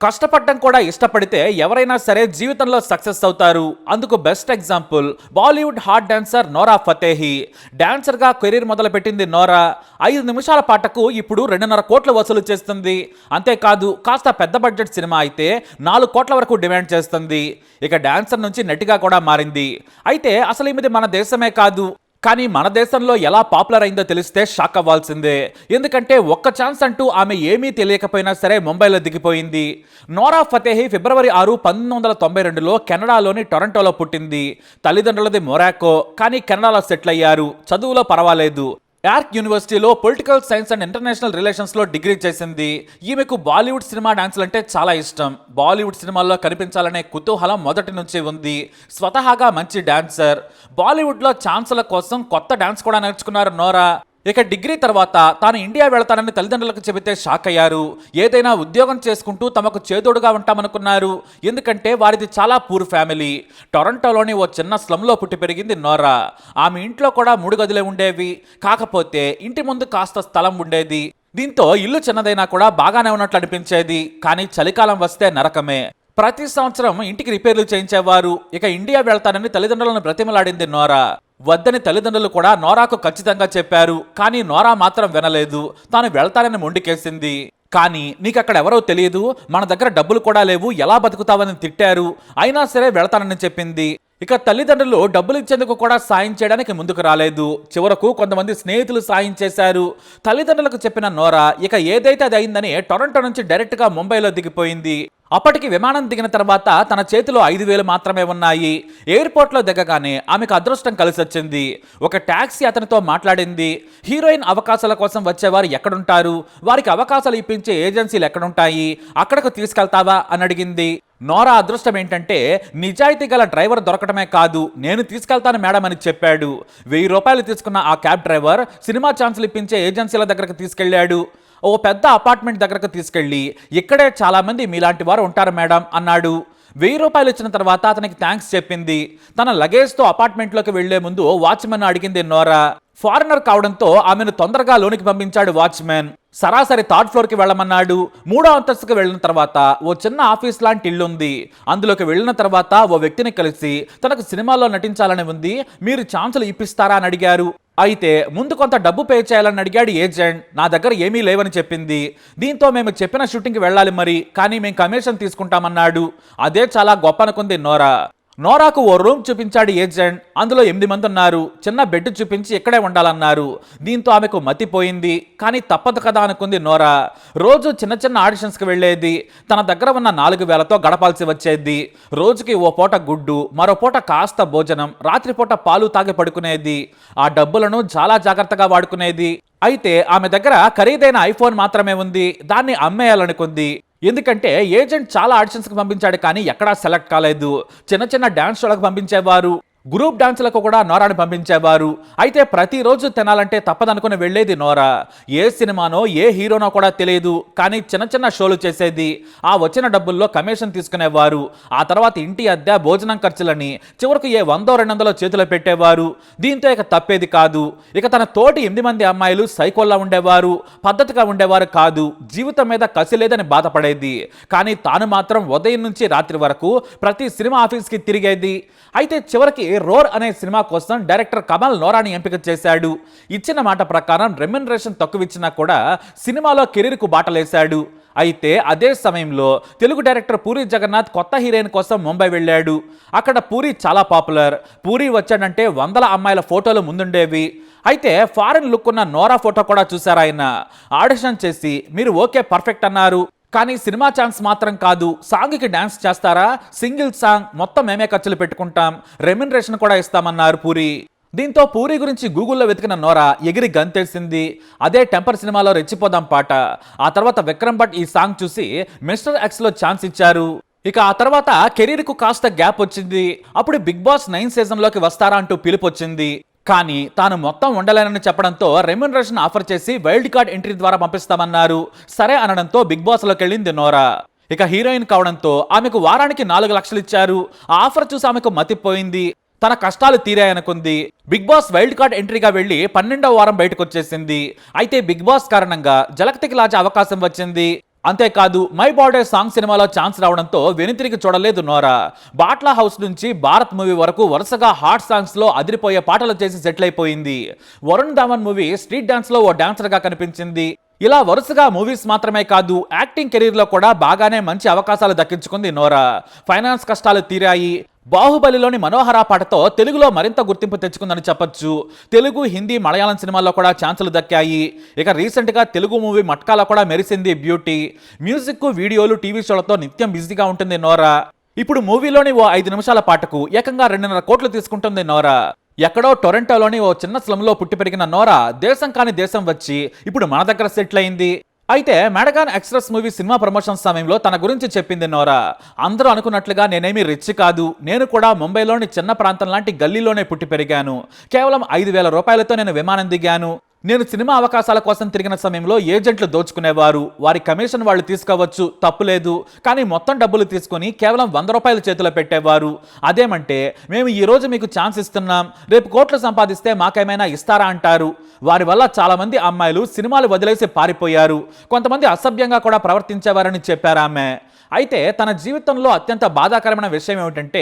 కష్టపడడం కూడా ఇష్టపడితే ఎవరైనా సరే జీవితంలో సక్సెస్ అవుతారు. అందుకు best example Bollywood hot dancer Nora Fatehi. డాన్సర్గా కెరీర్ మొదలుపెట్టింది నోరా 5 నిమిషాల పాటకు ఇప్పుడు 2.5 కోట్లు వసూలు చేస్తుంది. అంతేకాదు కాస్త పెద్ద బడ్జెట్ సినిమా అయితే 4 కోట్ల వరకు డిమాండ్ చేస్తుంది. ఇక డాన్సర్ నుంచి నటిగా కూడా మారింది. అయితే అసలు ఈమెది మన దేశమే కాదు, కానీ మన దేశంలో ఎలా పాపులర్ అయిందో తెలిస్తే షాక్ అవ్వాల్సిందే. ఎందుకంటే ఒక్క ఛాన్స్ అంటూ ఆమె ఏమీ తెలియకపోయినా సరే ముంబైలో దిగిపోయింది. నోరా ఫతేహి ఫిబ్రవరి 6, 1992లో కెనడాలోని టొరంటోలో పుట్టింది. తల్లిదండ్రులది మొరాకో, కానీ కెనడాలో సెటిల్ అయ్యారు. చదువులో పర్వాలేదు. యార్క్ యూనివర్సిటీలో పొలిటికల్ సైన్స్ అండ్ ఇంటర్నేషనల్ రిలేషన్స్లో డిగ్రీ చేసింది. ఈమెకు బాలీవుడ్ సినిమా డాన్సులు అంటే చాలా ఇష్టం. బాలీవుడ్ సినిమాల్లో కనిపించాలనే కుతూహలం మొదటి నుంచి ఉంది. స్వతహాగా మంచి డాన్సర్. బాలీవుడ్లో ఛాన్సుల కోసం కొత్త డాన్స్ కూడా నేర్చుకున్నారు నోరా. ఇక డిగ్రీ తర్వాత తాను ఇండియా వెళతానని తల్లిదండ్రులకు చెబితే షాక్ అయ్యారు. ఏదైనా ఉద్యోగం చేసుకుంటూ తమకు చేదోడుగా ఉంటామనుకున్నారు. ఎందుకంటే వారిది చాలా పూర్ ఫ్యామిలీ. టొరంటోలోని ఓ చిన్న స్లమ్లో పుట్టి పెరిగింది నోరా. ఆమె ఇంట్లో కూడా 3 గదులే ఉండేవి. కాకపోతే ఇంటి ముందు కాస్త స్థలం ఉండేది. దీంతో ఇల్లు చిన్నదైనా కూడా బాగానే ఉన్నట్లు అనిపించేది. కానీ చలికాలం వస్తే నరకమే. ప్రతి సంవత్సరం ఇంటికి రిపేర్లు చేయించేవారు. ఇక ఇండియా వెళ్తానని తల్లిదండ్రులను బ్రతిమలాడింది నోరా. వద్దని తల్లిదండ్రులు కూడా నోరాకు ఖచ్చితంగా చెప్పారు. కానీ నోరా మాత్రం వినలేదు. తాను వెళ్తానని మొండికేసింది. కానీ నీకక్కడ ఎవరో తెలియదు, మన దగ్గర డబ్బులు కూడా లేవు, ఎలా బతుకుతావని తిట్టారు. అయినా సరే వెళ్తానని చెప్పింది. ఇక తల్లిదండ్రులు డబ్బులు ఇచ్చేందుకు కూడా సాయం చేయడానికి ముందుకు రాలేదు. చివరకు కొంతమంది స్నేహితులు సాయం చేశారు. తల్లిదండ్రులకు చెప్పిన నోరా ఇక ఏదైతే అది అయిందని టొరంటో నుంచి డైరెక్ట్గా ముంబైలో దిగిపోయింది. అప్పటికి విమానం దిగిన తర్వాత తన చేతిలో 5,000 మాత్రమే ఉన్నాయి. ఎయిర్పోర్ట్లో దిగగానే ఆమెకు అదృష్టం కలిసొచ్చింది. ఒక టాక్సీ అతనితో మాట్లాడింది. హీరోయిన్ అవకాశాల కోసం వచ్చేవారు ఎక్కడుంటారు, వారికి అవకాశాలు ఇప్పించే ఏజెన్సీలు ఎక్కడుంటాయి, అక్కడకు తీసుకెళ్తావా అని అడిగింది. నోరా అదృష్టం ఏంటంటే నిజాయితీ గల డ్రైవర్ దొరకటమే కాదు, నేను తీసుకెళ్తాను మేడం అని చెప్పాడు. 1000 రూపాయలు తీసుకున్న ఆ క్యాబ్ డ్రైవర్ సినిమా ఛాన్సులు ఇప్పించే ఏజెన్సీల దగ్గరకు తీసుకెళ్లాడు. ఓ పెద్ద అపార్ట్మెంట్ దగ్గరకు తీసుకెళ్లి ఇక్కడే చాలా మంది మీలాంటి వారు ఉంటారు మేడం అన్నాడు. 1000 రూపాయలు ఇచ్చిన తర్వాత అతనికి థ్యాంక్స్ చెప్పింది. తన లగేజ్తో అపార్ట్మెంట్లోకి వెళ్లే ముందు వాచ్మెన్ అడిగింది నోరా. ఫారినర్ కావడంతో ఆమెను తొందరగా లోనికి పంపించాడు వాచ్మెన్. సరాసరి 3rd ఫ్లోర్కి వెళ్ళమన్నాడు. 3వ అంతస్తుకు వెళ్ళిన తర్వాత ఓ చిన్న ఆఫీస్ లాంటి ఇల్లుంది. అందులోకి వెళ్ళిన తర్వాత ఓ వ్యక్తిని కలిసి తనకు సినిమాలో నటించాలని ఉంది, మీరు ఛాన్సులు ఇప్పిస్తారా అని అడిగారు. అయితే ముందు కొంత డబ్బు పే చేయాలని అడిగాడు ఏజెంట్. నా దగ్గర ఏమీ లేవని చెప్పింది. దీంతో మేము చెప్పిన షూటింగ్కి వెళ్ళాలి మరి, కానీ మేము కమిషన్ తీసుకుంటామన్నాడు. అదే చాలా గొప్ప అనుకుంది నోరా. నోరాకు ఓ రూమ్ చూపించాడు ఏజెంట్. అందులో 8 మంది ఉన్నారు. చిన్న బెడ్ చూపించి ఇక్కడే ఉండాలన్నారు. దీంతో ఆమెకు మతిపోయింది. కానీ తప్పదు కదా అనుకుంది నోరా. రోజు చిన్న చిన్న ఆడిషన్స్కి వెళ్ళేది. తన దగ్గర ఉన్న 4,000తో గడపాల్సి వచ్చేది. రోజుకి ఓ పూట గుడ్డు, మరో పూట కాస్త భోజనం, రాత్రిపూట పాలు తాగి పడుకునేది. ఆ డబ్బులను చాలా జాగ్రత్తగా వాడుకునేది. అయితే ఆమె దగ్గర ఖరీదైన ఐఫోన్ మాత్రమే ఉంది. దాన్ని అమ్మేయాలనుకుంది. ఎందుకంటే ఏజెంట్ చాలా ఆడిషన్స్కి పంపించాడు, కానీ ఎక్కడా సెలెక్ట్ కాలేదు. చిన్న చిన్న డాన్స్ షోలకు పంపించేవారు. గ్రూప్ డాన్సులకు కూడా నోరాని పంపించేవారు. అయితే ప్రతిరోజు తినాలంటే తప్పదనుకుని వెళ్లేది నోరా. ఏ సినిమానో ఏ హీరోనో కూడా తెలియదు, కానీ చిన్న చిన్న షోలు చేసేది. ఆ వచ్చిన డబ్బుల్లో కమిషన్ తీసుకునేవారు. ఆ తర్వాత ఇంటి అద్దె, భోజనం ఖర్చులని చివరకు ఏ 100-200 చేతిలో పెట్టేవారు. దీంతో ఇక తప్పేది కాదు. ఇక తన తోటి 8 మంది అమ్మాయిలు సైకోల్లా ఉండేవారు, పద్ధతిగా ఉండేవారు కాదు. జీవితం మీద కసి లేదని బాధపడేది. కానీ తాను మాత్రం ఉదయం నుంచి రాత్రి వరకు ప్రతి సినిమా ఆఫీస్కి తిరిగేది. అయితే చివరికి రోర్ అనే సినిమా కోసం డైరెక్టర్ కమల్ నోరాని ఎంపిక చేశాడు. ఇచ్చిన మాట ప్రకారం రెమ్యునరేషన్ తక్కువ ఇచ్చినా కూడా సినిమాలో కెరీర్కు బాటలేశాడు. అయితే అదే సమయంలో తెలుగు డైరెక్టర్ పూరి జగన్నాథ్ కొత్త హీరోయిన్ కోసం ముంబై వెళ్ళాడు. అక్కడ పూరి చాలా పాపులర్. పూరి వచ్చాడంటే 100 అమ్మాయిల ఫోటోలు ముందుండేవి. అయితే ఫారెన్ లుక్ ఉన్న నోరా ఫోటో కూడా చూశారు ఆయన. ఆడిషన్ చేసి మీరు ఓకే పర్ఫెక్ట్ అన్నారు, కానీ సినిమా ఛాన్స్ మాత్రం కాదు, సాంగ్కి డాన్స్ చేస్తారా, సింగిల్ సాంగ్ మొత్తం మేమే ఖర్చులు పెట్టుకుంటాం, రెమ్యునరేషన్ కూడా ఇస్తామన్నారు పూరి. దీంతో పూరి గురించి గూగుల్లో వెతికిన నోరా ఎగిరి గంతేసింది. అదే టెంపర్ సినిమాలో రెచ్చిపోదాం పాట. ఆ తర్వాత విక్రమ్ భట్ ఈ సాంగ్ చూసి మిస్టర్ ఎక్స్లో ఛాన్స్ ఇచ్చారు. ఇక ఆ తర్వాత కెరీర్కు కాస్త గ్యాప్ వచ్చింది. అప్పుడు బిగ్ బాస్ 9 సీజన్లోకి వస్తారా అంటూ పిలుపు వచ్చింది. కానీ తాను మొత్తం ఉండలేనని చెప్పడంతో రెమ్యునరేషన్ ఆఫర్ చేసి వైల్డ్ కార్డ్ ఎంట్రీ ద్వారా పంపిస్తామన్నారు. సరే అనడంతో బిగ్ బాస్లోకి వెళ్ళింది నోరా. ఇక హీరోయిన్ కావడంతో ఆమెకు వారానికి 4 లక్షలు ఇచ్చారు. ఆ ఆఫర్ చూసి ఆమెకు మతిపోయింది. తన కష్టాలు తీరాయనుకుంది. బిగ్ బాస్ వైల్డ్ కార్డ్ ఎంట్రీగా వెళ్లి 12వ వారం బయటకు వచ్చేసింది. అయితే బిగ్ బాస్ కారణంగా జలక్తికి లాజే అవకాశం వచ్చింది. అంతేకాదు మై బర్త్డే సాంగ్ సినిమాలో ఛాన్స్ రావడంతో వెనుతిరిగి చూడలేదు నోరా. బాట్లా హౌస్ నుంచి భారత్ మూవీ వరకు వరుసగా హాట్ సాంగ్స్ లో అదిరిపోయే పాటలు చేసి సెటిల్ అయిపోయింది. Varun Dhawan movie street dance లో ఓ డాన్సర్ గా కనిపించింది. ఇలా వరుసగా మూవీస్ మాత్రమే కాదు యాక్టింగ్ కెరీర్ లో కూడా బాగానే మంచి అవకాశాలు దక్కించుకుంది నోరా. ఫైనాన్స్ కష్టాలు తీరాయి. బాహుబలిలోని మనోహర పాటతో తెలుగులో మరింత గుర్తింపు తెచ్చుకుందని చెప్పొచ్చు. తెలుగు, హిందీ, మలయాళం సినిమాల్లో కూడా ఛాన్సులు దక్కాయి. ఇక రీసెంట్గా తెలుగు మూవీ మట్కాలో కూడా మెరిసింది బ్యూటీ. మ్యూజిక్, వీడియోలు, టీవీ షోలతో నిత్యం బిజీగా ఉంటుంది నోరా. ఇప్పుడు మూవీలోని ఓ 5 నిమిషాల పాటకు ఏకంగా 2.5 కోట్లు తీసుకుంటుంది నోరా. ఎక్కడో టొరంటోలోని ఓ చిన్న స్లమ్లో పుట్టి పెరిగిన నోరా దేశం కాని దేశం వచ్చి ఇప్పుడు మన దగ్గర సెటిల్ అయింది. అయితే మెడగాన్ ఎక్స్ప్రెస్ మూవీ సినిమా ప్రమోషన్ సమయంలో తన గురించి చెప్పింది నోరా. అందరూ అనుకున్నట్లుగా నేనేమీ రిచ్ కాదు. నేను కూడా ముంబైలోని చిన్న ప్రాంతం లాంటి గల్లీలోనే పుట్టి పెరిగాను. కేవలం 5,000 రూపాయలతో నేను విమానం దిగాను. నేను సినిమా అవకాశాల కోసం తిరిగిన సమయంలో ఏజెంట్లు దోచుకునేవారు. వారి కమిషన్ వాళ్ళు తీసుకోవచ్చు, తప్పులేదు. కానీ మొత్తం డబ్బులు తీసుకొని కేవలం 100 రూపాయలు చేతిలో పెట్టేవారు. అదేమంటే మేము ఈ రోజు మీకు ఛాన్స్ ఇస్తున్నాం, రేపు కోట్లు సంపాదిస్తే మాకేమైనా ఇస్తారా అంటారు. వారి వల్ల చాలా మంది అమ్మాయిలు సినిమాలు వదిలేసి పారిపోయారు. కొంతమంది అసభ్యంగా కూడా ప్రవర్తించేవారని చెప్పారు ఆమె. అయితే తన జీవితంలో అత్యంత బాధాకరమైన విషయం ఏమిటంటే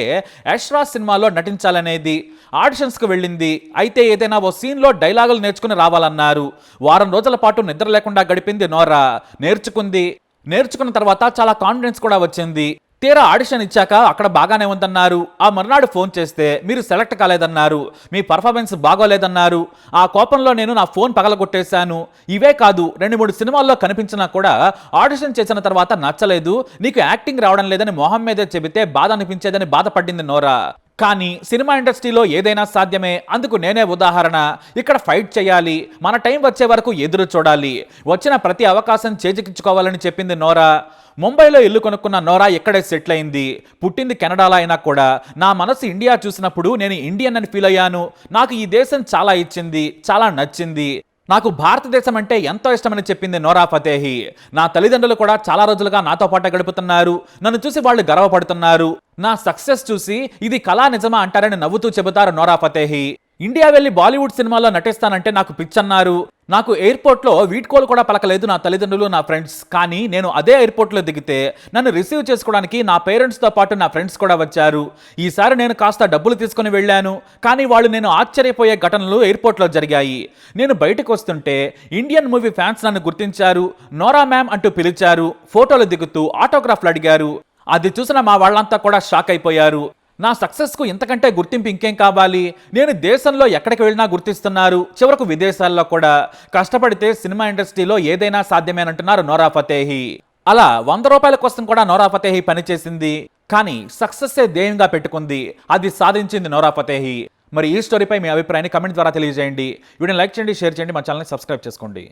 యష్రాజ్ సినిమాలో నటించాలనేది. ఆడిషన్స్కి వెళ్ళింది. అయితే ఏదైనా ఓ సీన్లో డైలాగులు నేర్చుకుని రావాలన్నారు. వారం రోజుల పాటు నిద్ర లేకుండా గడిపింది నోరా. నేర్చుకున్న తర్వాత చాలా కాన్ఫిడెన్స్ కూడా వచ్చింది. తీరా ఆడిషన్ ఇచ్చాక అక్కడ బాగానే ఉందన్నారు. ఆ మర్నాడు ఫోన్ చేస్తే మీరు సెలెక్ట్ కాలేదన్నారు, మీ పర్ఫార్మెన్స్ బాగోలేదన్నారు. ఆ కోపంలో నేను నా ఫోన్ పగలగొట్టేశాను. ఇవే కాదు 2-3 సినిమాల్లో కనిపించినా కూడా ఆడిషన్ చేసిన తర్వాత నచ్చలేదు, నీకు యాక్టింగ్ రావడం లేదని మొహం మీదే చెబితే బాధ అనిపించేదని బాధపడింది నోరా. కానీ సినిమా ఇండస్ట్రీలో ఏదైనా సాధ్యమే, అందుకు నేనే ఉదాహరణ. ఇక్కడ ఫైట్ చేయాలి, మన టైం వచ్చే వరకు ఎదురు చూడాలి, వచ్చిన ప్రతి అవకాశం చేజిక్కించుకోవాలని చెప్పింది నోరా. ముంబైలో ఇల్లు కొనుక్కున్న నోరా ఇక్కడే సెటిల్ అయింది. పుట్టింది కెనడాలో అయినా కూడా నా మనసు ఇండియా చూసినప్పుడు నేను ఇండియన్ అని ఫీల్ అయ్యాను. నాకు ఈ దేశం చాలా ఇచ్చింది, చాలా నచ్చింది. నాకు భారతదేశం అంటే ఎంతో ఇష్టమని చెప్పింది నోరా ఫతేహి. నా తల్లిదండ్రులు కూడా చాలా రోజులుగా నాతో పాటు గడుపుతున్నారు. నన్ను చూసి వాళ్ళు గర్వపడుతున్నారు. నా సక్సెస్ చూసి ఇది కళా నిజమా అంటారని నవ్వుతూ చెబుతారు నోరా ఫతేహి. ఇండియా వెళ్ళి బాలీవుడ్ సినిమాలో నటిస్తానంటే నాకు పిచ్చన్నారు. నాకు ఎయిర్పోర్ట్లో వీడ్కోలు కూడా పలకలేదు నా తల్లిదండ్రులు, నా ఫ్రెండ్స్. కానీ నేను అదే ఎయిర్పోర్ట్లో దిగితే నన్ను రిసీవ్ చేసుకోవడానికి నా పేరెంట్స్తో పాటు నా ఫ్రెండ్స్ కూడా వచ్చారు. ఈసారి నేను కాస్త డబ్బులు తీసుకుని వెళ్ళాను, కానీ వాళ్ళు నేను ఆశ్చర్యపోయే ఘటనలు ఎయిర్పోర్ట్లో జరిగాయి. నేను బయటకు వస్తుంటే ఇండియన్ మూవీ ఫ్యాన్స్ నన్ను గుర్తించారు, నోరా మ్యామ్ అంటూ పిలిచారు, ఫోటోలు దిగుతూ ఆటోగ్రాఫ్లు అడిగారు. అది చూసిన మా వాళ్ళంతా కూడా షాక్ అయిపోయారు. నా సక్సెస్కు ఇంతకంటే గుర్తింపు ఇంకేం కావాలి? నేను దేశంలో ఎక్కడికి వెళ్ళినా గుర్తిస్తున్నారు, చివరకు విదేశాల్లో కూడా. కష్టపడితే సినిమా ఇండస్ట్రీలో ఏదైనా సాధ్యమేనంటున్నారు నోరా ఫతేహి. అలా 100 రూపాయల కోసం కూడా నోరా ఫతేహి పనిచేసింది. కానీ సక్సెస్సే ధ్యేయంగా పెట్టుకుంది. అది సాధించింది నోరా ఫతేహి. మరి ఈ స్టోరీపై మీ అభిప్రాయాన్ని కమెంట్ ద్వారా తెలియజేయండి. వీడియోని లైక్ చేయండి, షేర్ చేయండి, మా ఛానల్ని సబ్స్క్రైబ్ చేసుకోండి.